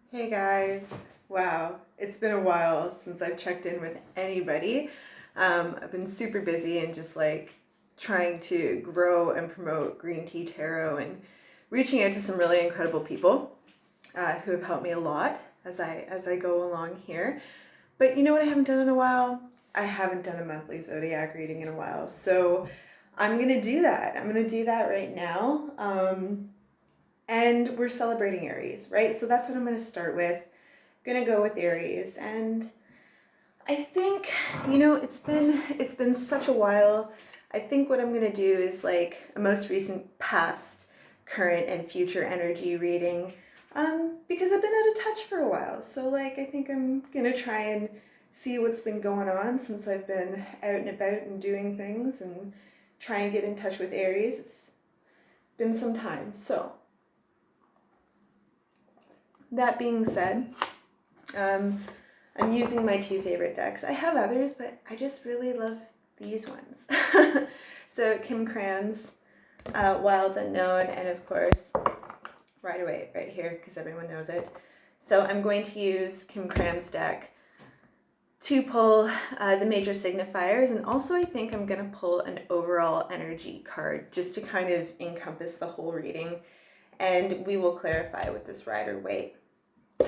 Hey guys, wow, it's been a while since I've checked in with anybody. I've been super busy and just like trying to grow and promote Green Tea Tarot and reaching out to some really incredible people who have helped me a lot as I go along here. But you know what I haven't done in a while? I haven't done a monthly zodiac reading in a while, so I'm gonna do that. I'm gonna do that right now. And we're celebrating Aries, right? So that's what I'm going to start with. Gonna go with Aries, and I think it's been such a while. I think what I'm going to do is like a most recent, past, current, and future energy reading, because I've been out of touch for a while. So like I think I'm gonna try and see what's been going on since I've been out and about and doing things, and try and get in touch with Aries. It's been some time, so. That being said, I'm using my two favorite decks. I have others, but I just really love these ones. So Kim Cran's Wild Unknown, and of course, right away, right here, because everyone knows it. So I'm going to use Kim Cran's deck to pull the major signifiers, and also I think I'm going to pull an overall energy card just to kind of encompass the whole reading, and we will clarify with this Rider Waite.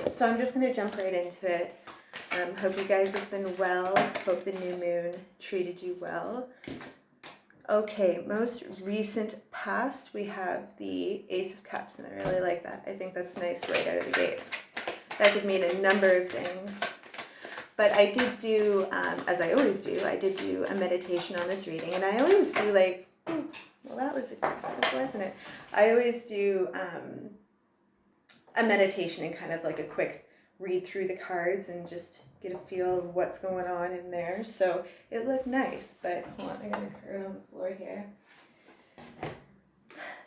So I'm just going to jump right into it. Hope you guys have been well. Hope the new moon treated you well. Okay, most recent past, we have the Ace of Cups, and I really like that. I think that's nice right out of the gate. That could mean a number of things. But I did do, as I always do, I did do a meditation on this reading, and I always do like, well, that was aggressive, wasn't it? I always do a meditation and kind of like a quick read through the cards and just get a feel of what's going on in there. So it looked nice, but hold on, I got a card on the floor here.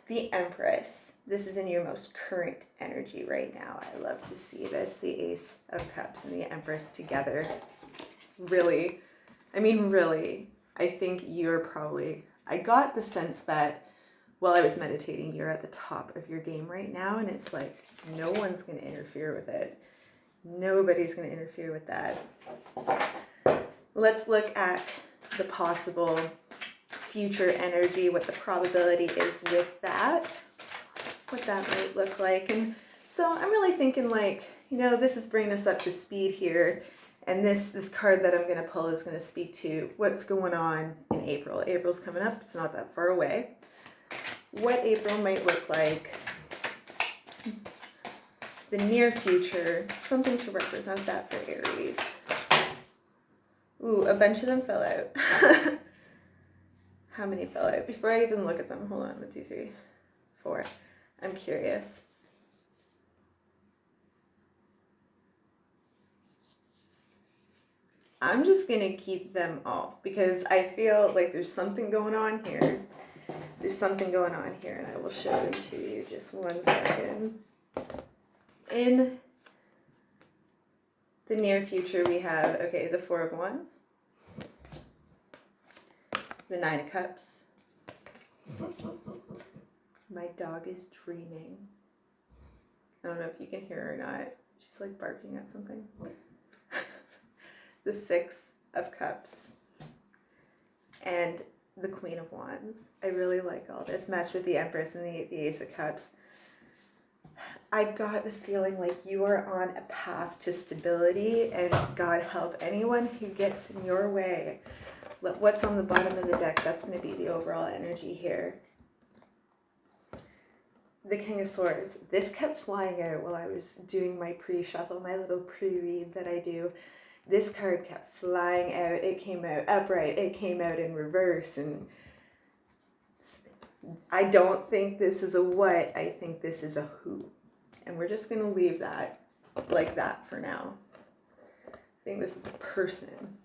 The Empress. This is in your most current energy right now. I love to see this, the Ace of Cups and the Empress together. Really, I think you're probably, I got the sense that while I was meditating, you're at the top of your game right now, and it's like no one's going to interfere with it. Nobody's going to interfere with that. Let's look at the possible future energy, what the probability is with that, what that might look like. And so I'm really thinking like, this is bringing us up to speed here. And this card that I'm going to pull is going to speak to what's going on in April. April's coming up. It's not that far away. What April might look like, the near future, something to represent that for Aries. Ooh, a bunch of them fell out. How many fell out? Before I even look at them, hold on, 1, 2, 3, 4. I'm curious. I'm just gonna keep them all because I feel like there's something going on here. There's something going on here, and I will show them to you. Just 1 second. In the near future, we have, okay, the Four of Wands, the Nine of Cups. My dog is dreaming. I don't know if you can hear her or not. She's like barking at something. The Six of Cups and the Queen of Wands. I really like all this. Matched with the Empress and the Ace of Cups. I got this feeling like you are on a path to stability, and God help anyone who gets in your way. What's on the bottom of the deck, that's going to be the overall energy here. The King of Swords. This kept flying out while I was doing my pre-shuffle, my little pre-read that I do. This card kept flying out. It came out upright. It came out in reverse. And I don't think this is a what. I think this is a who. And we're just going to leave that like that for now. I think this is a person.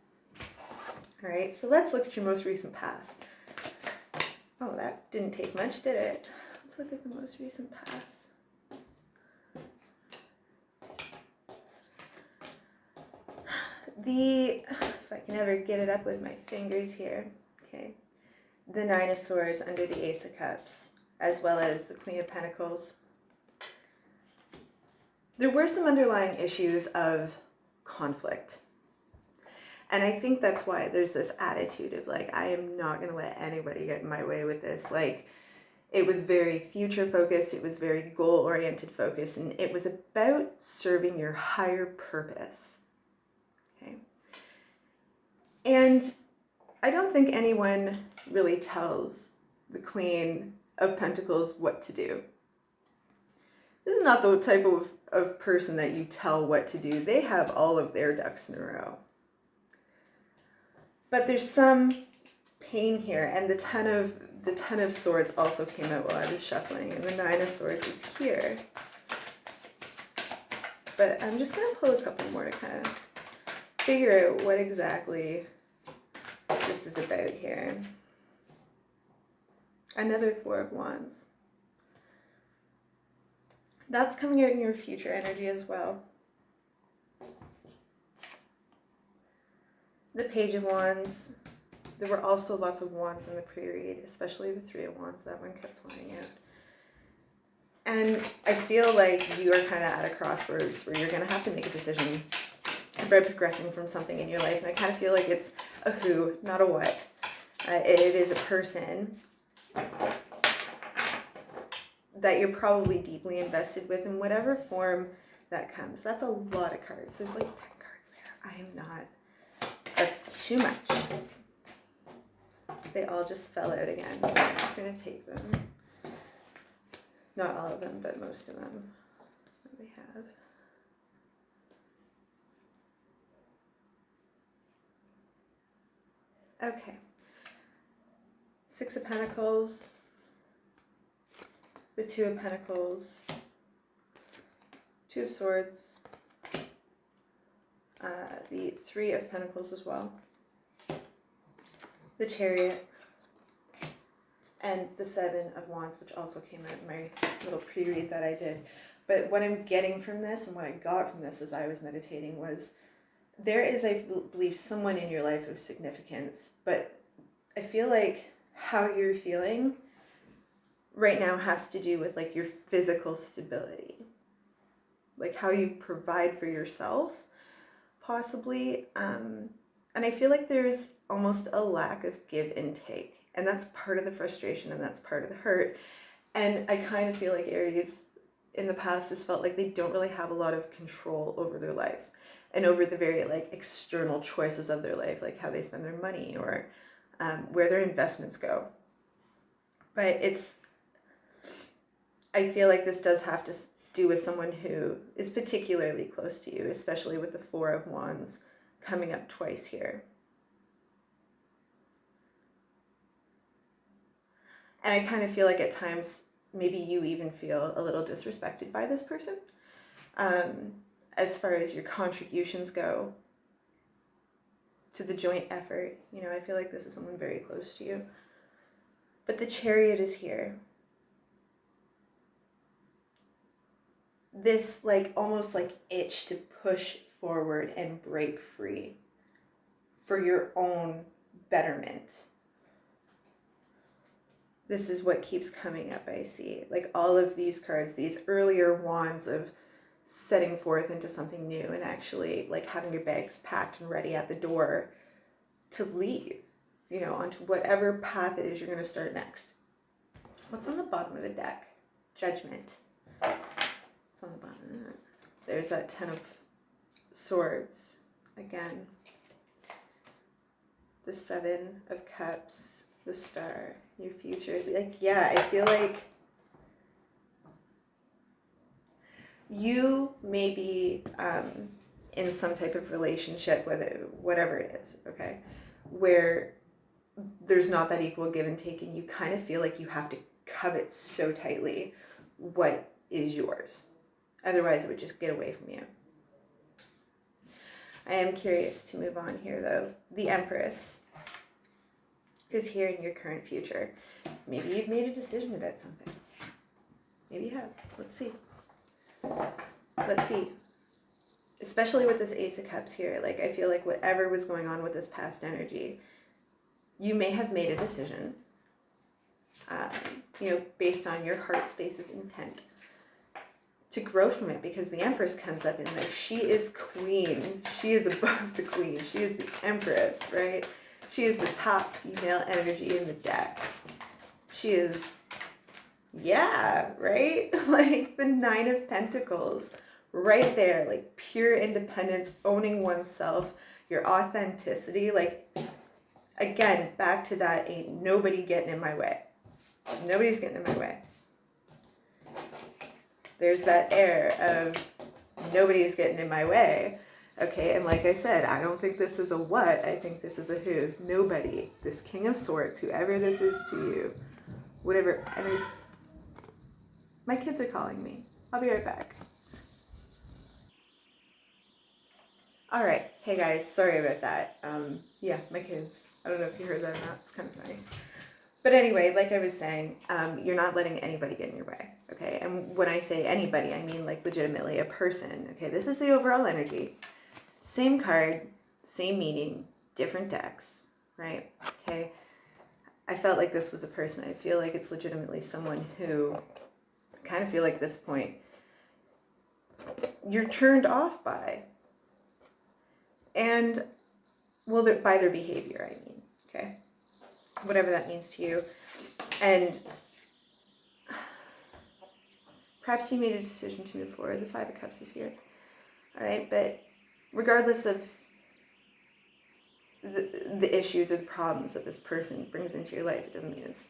All right, so let's look at your most recent past. Oh, that didn't take much, did it? Let's look at the most recent past. If I can ever get it up with my fingers here, okay. The Nine of Swords under the Ace of Cups, as well as the Queen of Pentacles. there were some underlying issues of conflict. And I think that's why there's this attitude of like, I am not going to let anybody get in my way with this. Like, it was very future focused. It was very goal oriented focused. And it was about serving your higher purpose. Okay. And I don't think anyone really tells the Queen of Pentacles what to do. This is not the type of person that you tell what to do. They have all of their ducks in a row. But there's some pain here, and the Ten of Swords also came out while I was shuffling, and the Nine of Swords is here. But I'm just going to pull a couple more to kind of figure out what exactly this is about here. Another Four of Wands. That's coming out in your future energy as well. The Page of Wands. There were also lots of wands in the pre-read, especially the Three of Wands. That one kept flying out. And I feel like you are kind of at a crossroads where you're going to have to make a decision about progressing from something in your life. And I kind of feel like it's a who, not a what. It is a person that you're probably deeply invested with in whatever form that comes. That's a lot of cards. There's like 10 cards there. I am not. That's too much. They all just fell out again, so I'm just going to take them. Not all of them, but most of them that we have. Okay. Six of Pentacles. The Two of Pentacles. Two of Swords. The Three of Pentacles as well. The Chariot. And the Seven of Wands, which also came out in my little pre-read that I did. But what I'm getting from this and what I got from this as I was meditating was there is, I believe, someone in your life of significance, but I feel like how you're feeling right now has to do with like your physical stability, like how you provide for yourself, possibly. And I feel like there's almost a lack of give and take. And that's part of the frustration and that's part of the hurt. And I kind of feel like Aries in the past has felt like they don't really have a lot of control over their life and over the very like external choices of their life, like how they spend their money or where their investments go. But I feel like this does have to do with someone who is particularly close to you, especially with the Four of Wands coming up twice here. And I kind of feel like at times, maybe you even feel a little disrespected by this person. As far as your contributions go to the joint effort, you know, I feel like this is someone very close to you. But the Chariot is here. This like almost like itch to push forward and break free for your own betterment. This is what keeps coming up, I see. Like all of these cards, these earlier wands of setting forth into something new and actually like having your bags packed and ready at the door to leave, you know, onto whatever path it is you're going to start next. What's on the bottom of the deck? Judgment. What's on the bottom of that? There's that Ten of Swords again. The Seven of Cups. The Star, your future. Like, yeah, I feel like you may be in some type of relationship, whatever it is, okay, where there's not that equal give and take, and you kind of feel like you have to covet so tightly what is yours. Otherwise, it would just get away from you. I am curious to move on here, though. The Empress is here in your current future. Maybe you've made a decision about something. Maybe you have. Let's see. Let's see. Especially with this Ace of Cups here, like I feel like whatever was going on with this past energy, you may have made a decision, you know, based on your heart space's intent. to grow from it, because the Empress comes up and like, she is queen. She is above the queen. She is the Empress, right? She is the top female energy in the deck. She is, yeah, right? Like the Nine of Pentacles right there, like pure independence, owning oneself, your authenticity. Like, again, back to that, ain't nobody getting in my way. Nobody's getting in my way. There's that air of nobody's getting in my way. Okay, and like I said, I don't think this is a what, I think this is a who. Nobody. This King of Swords, whoever this is to you, whatever. My kids are calling me. I'll be right back. All right. Hey guys, sorry about that. Yeah, my kids. I don't know if you heard that or not. It's kind of funny. But anyway, like I was saying, you're not letting anybody get in your way, okay? And when I say anybody, I mean like legitimately a person, okay? This is the overall energy. Same card, same meaning, different decks, right? Okay? I felt like this was a person. I feel like it's legitimately someone who, I kind of feel like at this point, you're turned off by. And, well, by their behavior, I mean, okay? Whatever that means to you. And perhaps you made a decision to move forward. The Five of Cups is here. All right, but regardless of the issues or the problems that this person brings into your life, it doesn't mean it's,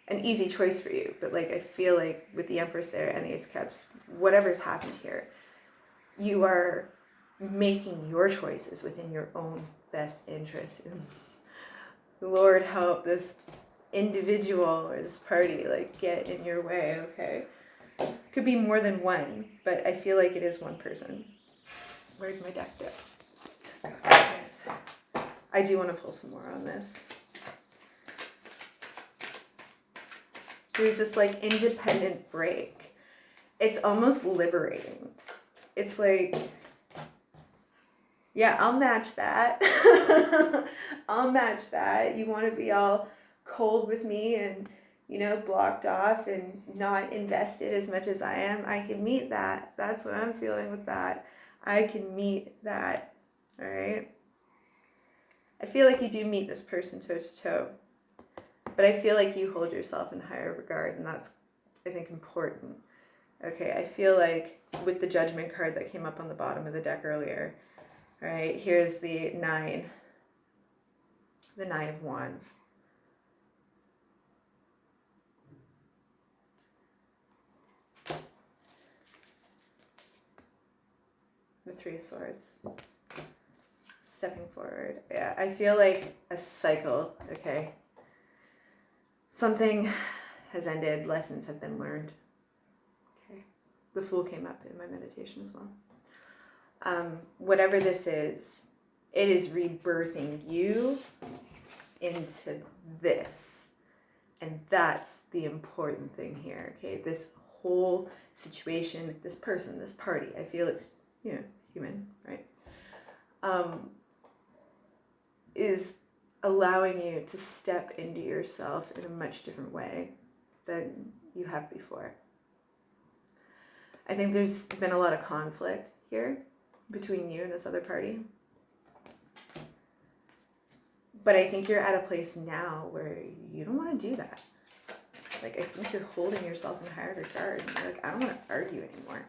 an easy choice for you. But like, I feel like with the Empress there and the Ace of Cups, whatever's happened here, you are making your choices within your own best interest. Lord help this individual or this party like get in your way, okay? Could be more than one, but I feel like it is one person. Where'd my deck go? I do want to pull some more on this. There's this like independent break. It's almost liberating. It's like, yeah, I'll match that. I'll match that. You want to be all cold with me and, blocked off and not invested as much as I am. I can meet that. That's what I'm feeling with that. I can meet that. All right. I feel like you do meet this person toe to toe, but I feel like you hold yourself in higher regard, and that's, I think, important. Okay. I feel like with the Judgment card that came up on the bottom of the deck earlier, all right, here's the Nine of Wands. The Three of Swords. Stepping forward. Yeah, I feel like a cycle, okay? Something has ended, lessons have been learned. Okay. The Fool came up in my meditation as well. Whatever this is, it is rebirthing you into this. And that's the important thing here, okay? This whole situation, this person, this party, I feel it's, human, right? Is allowing you to step into yourself in a much different way than you have before. I think there's been a lot of conflict here between you and this other party. But I think you're at a place now where you don't want to do that. Like, I think you're holding yourself in higher regard. And you're like, I don't want to argue anymore.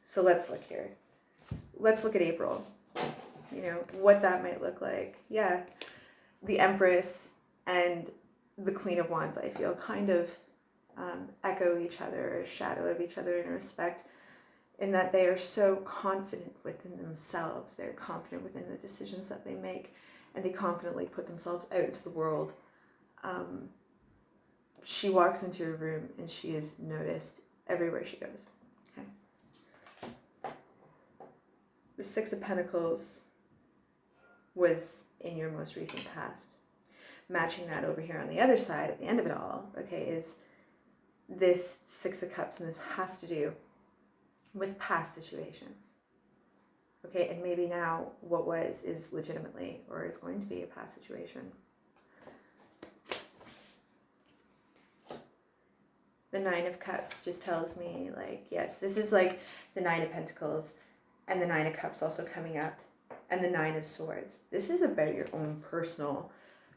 So let's look here. Let's look at April. What that might look like. Yeah, the Empress and the Queen of Wands, I feel, kind of echo each other, a shadow of each other in respect, in that they are so confident within themselves. They're confident within the decisions that they make, and they confidently put themselves out into the world. She walks into a room and she is noticed everywhere she goes. Okay. The Six of Pentacles was in your most recent past. Matching that over here on the other side at the end of it all, okay, is this Six of Cups, and this has to do with past situations. Okay, and maybe now what was is legitimately or is going to be a past situation. The Nine of Cups just tells me, like, yes, this is like the Nine of Pentacles and the Nine of Cups also coming up and the Nine of Swords. This is about your own personal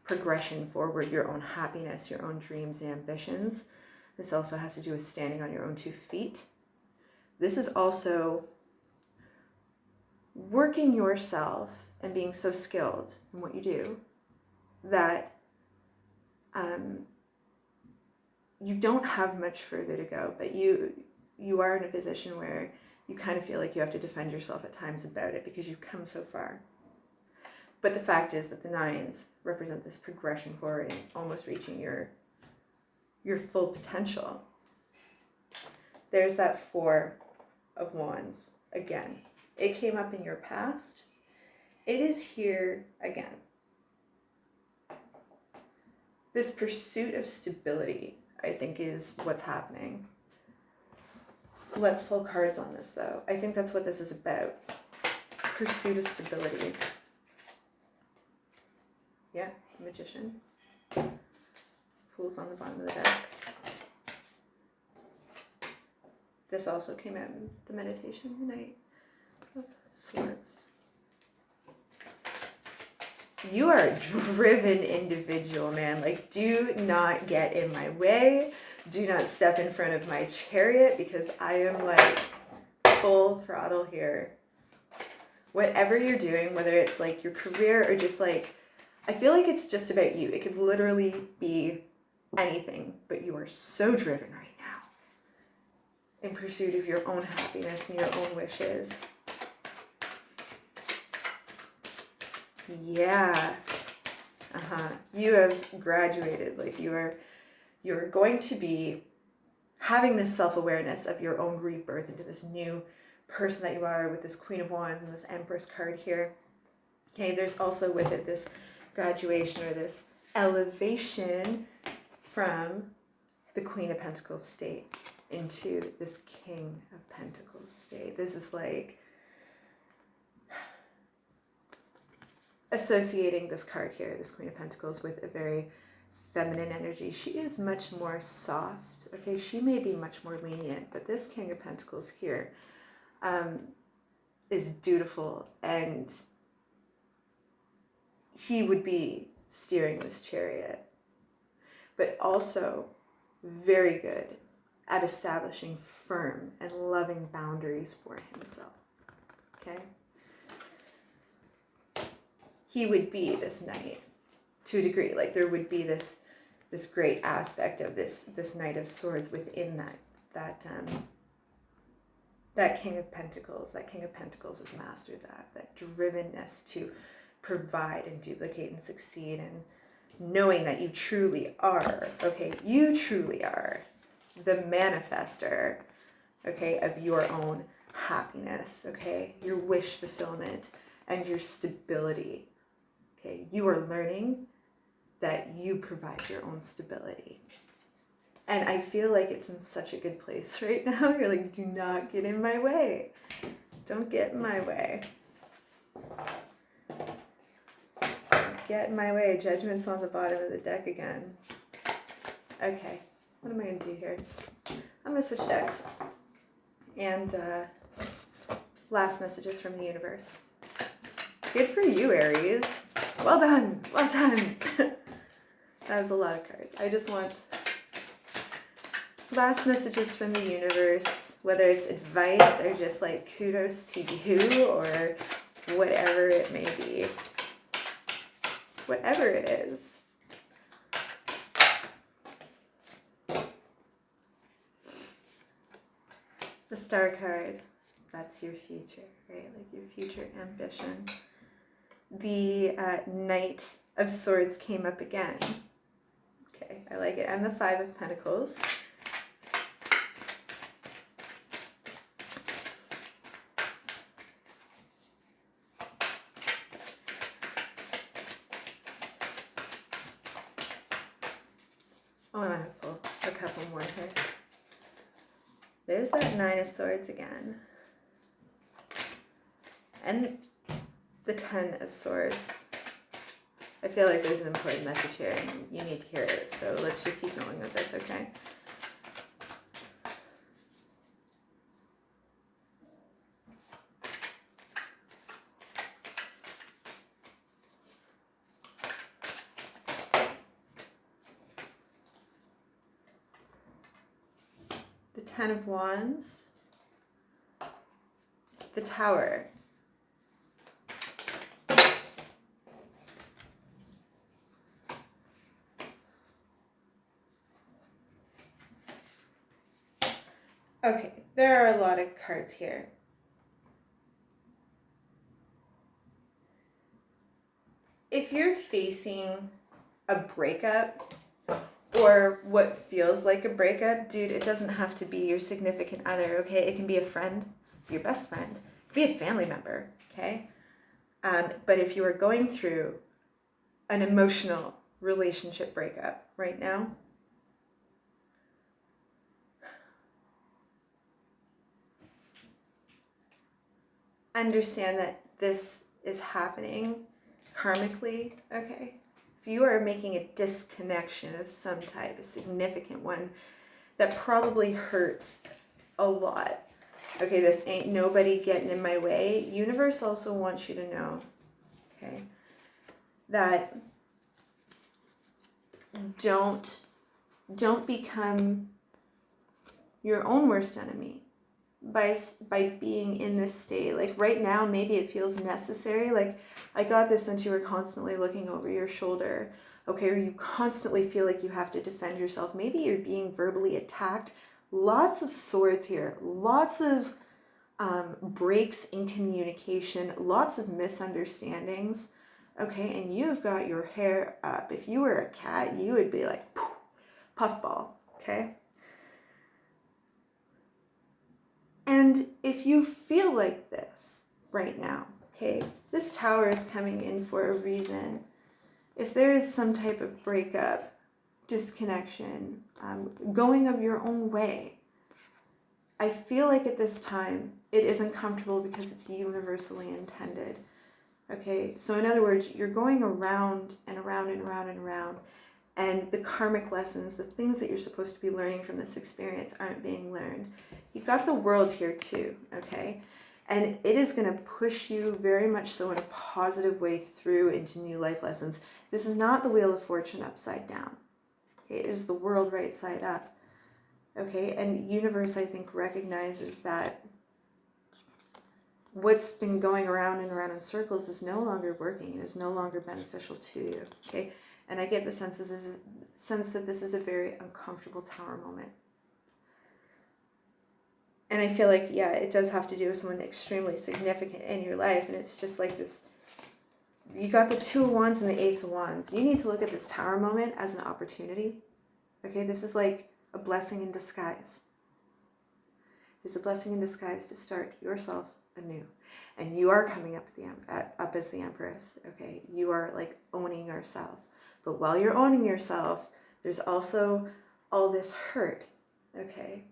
progression forward, your own happiness, your own dreams and ambitions. This also has to do with standing on your own 2 feet. This is also working yourself and being so skilled in what you do that you don't have much further to go, but you are in a position where you kind of feel like you have to defend yourself at times about it because you've come so far. But the fact is that the nines represent this progression forward and almost reaching your full potential. There's that Four of Wands again. It came up in your past. It is here again. This pursuit of stability, I think, is what's happening. Let's pull cards on this, though. I think that's what this is about. Pursuit of stability. Yeah, Magician. Fool's on the bottom of the deck. This also came out in the meditation, the Knight of Swords. You are a driven individual, man. Like, do not get in my way. Do not step in front of my chariot because I am like full throttle here. Whatever you're doing, whether it's like your career or just like, I feel like it's just about you. It could literally be anything, but you are so driven right now in pursuit of your own happiness and your own wishes. Yeah. You have graduated. Like you're going to be having this self-awareness of your own rebirth into this new person that you are with this Queen of Wands and this Empress card here. Okay, there's also with it this graduation or this elevation from the Queen of Pentacles state into this King of Pentacles state. This is like associating this card here, this Queen of Pentacles, with a very feminine energy. She is much more soft, okay? She may be much more lenient, but this King of Pentacles here is dutiful, and he would be steering this chariot, but also very good at establishing firm and loving boundaries for himself, okay? He would be this knight to a degree. Like there would be this great aspect of this Knight of Swords within that King of Pentacles. That King of Pentacles has mastered that drivenness to provide and duplicate and succeed, and knowing that you truly are, okay, you truly are the manifester, okay, of your own happiness, okay, your wish fulfillment and your stability. Okay, you are learning that you provide your own stability. And I feel like it's in such a good place right now. You're like, do not get in my way. Don't get in my way. Don't get in my way. Judgment's on the bottom of the deck again. Okay, what am I going to do here? I'm going to switch decks. And last messages from the universe. Good for you, Aries. Well done. Well done. That was a lot of cards. I just want last messages from the universe, whether it's advice or just like kudos to you or whatever it may be. Whatever it is. The Star card, that's your future, right? Like your future ambition. The Knight of Swords came up again. Okay, I like it. And the Five of Pentacles. Oh, I want to pull a couple more here. There's that Nine of Swords again. And the Ten of Swords. I feel like there's an important message here and you need to hear it. So let's just keep going with this, okay? Ten of Wands, the Tower. Okay, there are a lot of cards here. If you're facing a breakup or what feels like a breakup, dude, it doesn't have to be your significant other, okay? It can be a friend, your best friend, it can be a family member, okay? But if you are going through an emotional relationship breakup right now, understand that this is happening karmically, okay? If you are making a disconnection of some type, a significant one, that probably hurts a lot. Okay, this ain't nobody getting in my way. Universe also wants you to know, okay, that don't become your own worst enemy by being in this state. Like right now, maybe it feels necessary. Like I got this since you were constantly looking over your shoulder, okay, or you constantly feel like you have to defend yourself. Maybe you're being verbally attacked. Lots of swords here, lots of breaks in communication, lots of misunderstandings, okay, and you've got your hair up. If you were a cat, you would be like, poof, puffball, okay? And if you feel like this right now, okay, this Tower is coming in for a reason. If there is some type of breakup, disconnection, going of your own way, I feel like at this time it isn't comfortable because it's universally intended. Okay, so in other words, you're going around and around and around and around, and the karmic lessons, the things that you're supposed to be learning from this experience aren't being learned. You've got the World here too, okay? And it is going to push you very much so in a positive way through into new life lessons. This is not the Wheel of Fortune upside down. Okay, it is the World right side up. Okay, and universe, I think, recognizes that what's been going around and around in circles is no longer working. It is no longer beneficial to you. Okay, and I get the sense that this is a very uncomfortable Tower moment. And I feel like, yeah, it does have to do with someone extremely significant in your life. And it's just like this, you got the Two of Wands and the Ace of Wands. You need to look at this Tower moment as an opportunity. Okay, this is like a blessing in disguise. It's a blessing in disguise to start yourself anew. And you are coming up up as the Empress, okay? You are like owning yourself. But while you're owning yourself, there's also all this hurt, okay?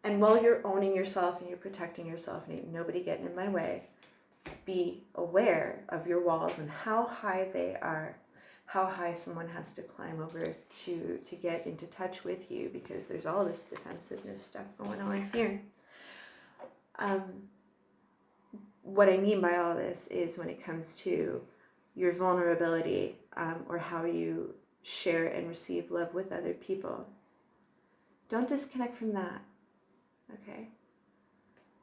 And while you're owning yourself and you're protecting yourself and ain't nobody getting in my way, be aware of your walls and how high they are, how high someone has to climb over to get into touch with you, because there's all this defensiveness stuff going on here. What I mean by all this is when it comes to your vulnerability or how you share and receive love with other people, don't disconnect from that, okay?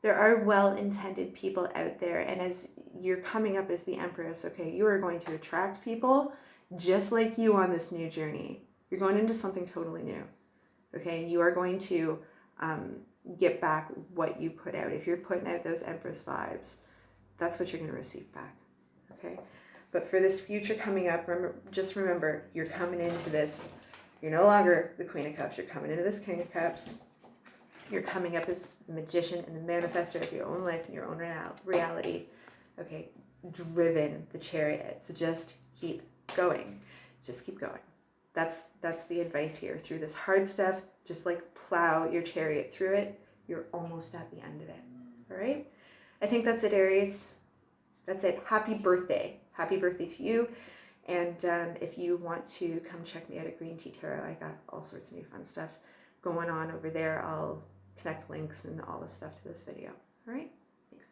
There are well-intended people out there, and as you're coming up as the Empress, okay, you are going to attract people just like you on this new journey. You're going into something totally new, okay? You are going to get back what you put out. If you're putting out those Empress vibes, that's what you're going to receive back, okay? But for this future coming up, just remember, you're coming into this, you're no longer the Queen of Cups, you're coming into this King of Cups. You're coming up as the magician and the manifestor of your own life and your own reality, okay? Driven, the Chariot. So just keep going. Just keep going. That's the advice here. Through this hard stuff, just like plow your chariot through it. You're almost at the end of it. All right? I think that's it, Aries. That's it. Happy birthday. Happy birthday to you. And if you want to come check me out at Green Tea Tarot, I got all sorts of new fun stuff going on over there. I'll connect links and all the stuff to this video. All right? Thanks.